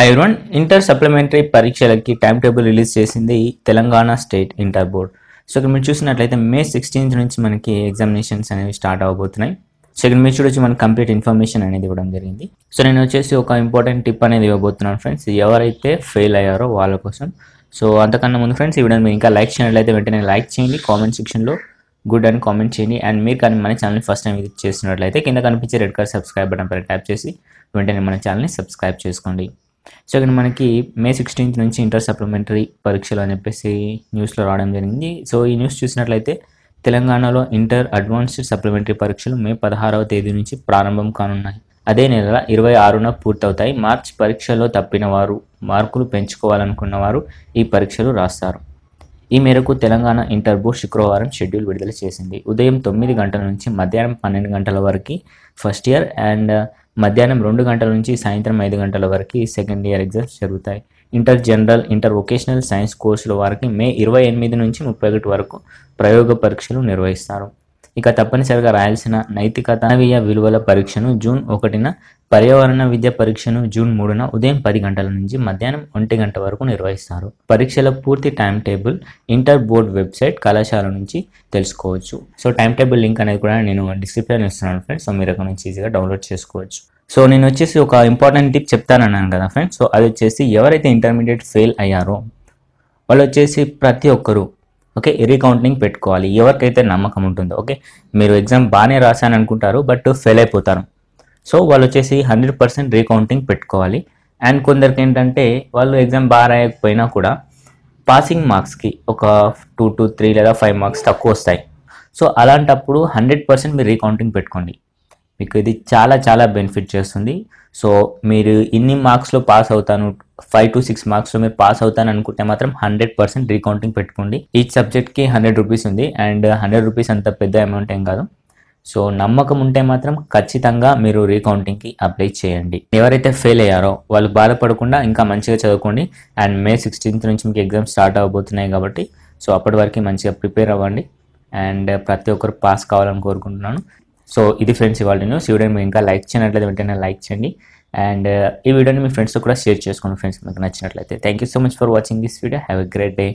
Hi everyone, inter supplementary పరీక్షలకి time table release చేసింది Telangana state inter board. So ఇక్కడ మీరు చూసినట్లయితే May 16th నుంచి మనకి ఎగ్జామినేషన్స్ అనేవి స్టార్ట్ అవబోతున్నాయి. సో ఇక్కడ మీరు చూడొచ్చు మనకి కంప్లీట్ ఇన్ఫర్మేషన్ అనేది ఇవ్వడం జరిగింది. సో నేను వచ్చేసి ఒక ఇంపార్టెంట్ టిప్ అనేది ఇవ్వబోతున్నాను ఫ్రెండ్స్, ఎవరైతే ఫెయిల్ అయ్యారో వాళ్ళ కోసం. సో అంతకన్నా ముందు ఫ్రెండ్స్, ఈ వీడియోని మీరు ఇంకా లైక్ చేయనట్లయితే వెంటనే లైక్ చేయండి, కామెంట్ సెక్షన్లో గుడ్ అని కామెంట్ చేయండి. అండ్ మీరు కానీ మన ఛానల్ని ఫస్ట్ టైం విజిట్ చేస్తున్నట్లయితే కింద కనిపించే రెడ్ కలర్ సబ్స్క్రైబ్ బటన్ పైన ట్యాప్ చేసి వెంటనే మన ఛానల్ని సబ్స్క్రైబ్ చేసుకోండి. సో ఇక్కడ మనకి May 16th నుంచి ఇంటర్ సప్లిమెంటరీ పరీక్షలు అని చెప్పేసి న్యూస్లో రావడం జరిగింది. సో ఈ న్యూస్ చూసినట్లయితే తెలంగాణలో ఇంటర్ అడ్వాన్స్డ్ సప్లిమెంటరీ పరీక్షలు May 16వ తేదీ నుంచి ప్రారంభం కానున్నాయి. అదే నెల 26న పూర్తవుతాయి. మార్చ్ పరీక్షలో తప్పిన వారు, మార్కులు పెంచుకోవాలనుకున్న వారు ఈ పరీక్షలు రాస్తారు. ఈ మేరకు తెలంగాణ ఇంటర్ బోర్డ్ శుక్రవారం షెడ్యూల్ విడుదల చేసింది. ఉదయం 9 గంటల నుంచి మధ్యాహ్నం 12 గంటల వరకు ఫస్ట్ ఇయర్ అండ్ మధ్యాహ్నం 2 గంటల నుంచి సాయంత్రం 5 గంటల వరకు సెకండ్ ఇయర్ ఎగ్జామ్స్ జరుగుతాయి. Inter general, inter vocational science కోర్సుల వారికి May 28 నుంచి 31 వరకు ప్రయోగ పరీక్షలు నిర్వహిస్తారు. ఇక తప్పనిసరిగా రాయాల్సిన నైతికత మానవీయ విలువల పరీక్షను June 1న, పర్యావరణ విద్య పరీక్షను June 3న ఉదయం 10 గంటల నుంచి మధ్యాహ్నం 1 గంట వరకు నిర్వహిస్తారు. పరీక్షల పూర్తి time table inter board website కళాశాల నుంచి తెలుసుకోవచ్చు. సో టైం టేబుల్ లింక్ అనేది కూడా నేను డిస్క్రిప్షన్లో ఇస్తున్నాను ఫ్రెండ్స్. సో మీరు అక్కడ నుంచి ఈజీగా డౌన్లోడ్ చేసుకోవచ్చు. సో నేను వచ్చేసి ఒక ఇంపార్టెంట్ టిప్ చెప్తానన్నాను కదా ఫ్రెండ్స్. సో అది వచ్చేసి ఎవరైతే ఇంటర్మీడియట్ ఫెయిల్ అయ్యారో వాళ్ళు వచ్చేసి ప్రతి ఒక్కరు రీకౌంటింగ్ పెట్టుకోవాలి. ఎవరికైతే నమ్మకం ఉంటుందో మీరు ఎగ్జామ్ బాగానే రాశాను అనుకుంటారు బట్ ఫెయిల్ అయిపోతారు. సో వాళ్ళు వచ్చేసి 100% రీకౌంటింగ్ పెట్టుకోవాలి. అండ్ కొందరికి ఏంటంటే వాళ్ళు ఎగ్జామ్ బాగా రాయకపోయినా కూడా పాసింగ్ మార్క్స్కి ఒక 2 to 3 లేదా 5 మార్క్స్ తక్కువ వస్తాయి. సో అలాంటప్పుడు 100% మీరు రీకౌంటింగ్ పెట్టుకోండి. మీకు ఇది చాలా చాలా బెనిఫిట్ చేస్తుంది. సో మీరు ఇన్ని మార్క్స్లో పాస్ అవుతాను, 5 to 6 మార్క్స్లో మీరు పాస్ అవుతాను అనుకుంటే మాత్రం 100% రీకౌంటింగ్ పెట్టుకోండి. ఈచ్ సబ్జెక్ట్కి 100 రూపీస్ ఉంది అండ్ 100 రూపీస్ అంత పెద్ద అమౌంట్ ఏం కాదు. సో నమ్మకం ఉంటే మాత్రం ఖచ్చితంగా మీరు రీకౌంటింగ్కి అప్లై చేయండి. ఎవరైతే ఫెయిల్ అయ్యారో వాళ్ళు బాధపడకుండా ఇంకా మంచిగా చదువుకోండి. అండ్ May 16th నుంచి మీకు ఎగ్జామ్స్ స్టార్ట్ అవబోతున్నాయి కాబట్టి సో అప్పటి వరకు మంచిగా ప్రిపేర్ అవ్వండి అండ్ ప్రతి ఒక్కరు పాస్ కావాలని కోరుకుంటున్నాను. సో ఇది ఫ్రెండ్స్ ఇవాళ న్యూస్. ఈ వీడియోని మీరు ఇంకా లైక్ చేయనట్లయితే వెంటనే లైక్ చేయండి అండ్ ఈ వీడియోని మీ ఫ్రెండ్స్తో కూడా షేర్ చేసుకోండి ఫ్రెండ్స్ మీకు నచ్చినట్లయితే. Thank you so much for watching this video. Have a great day.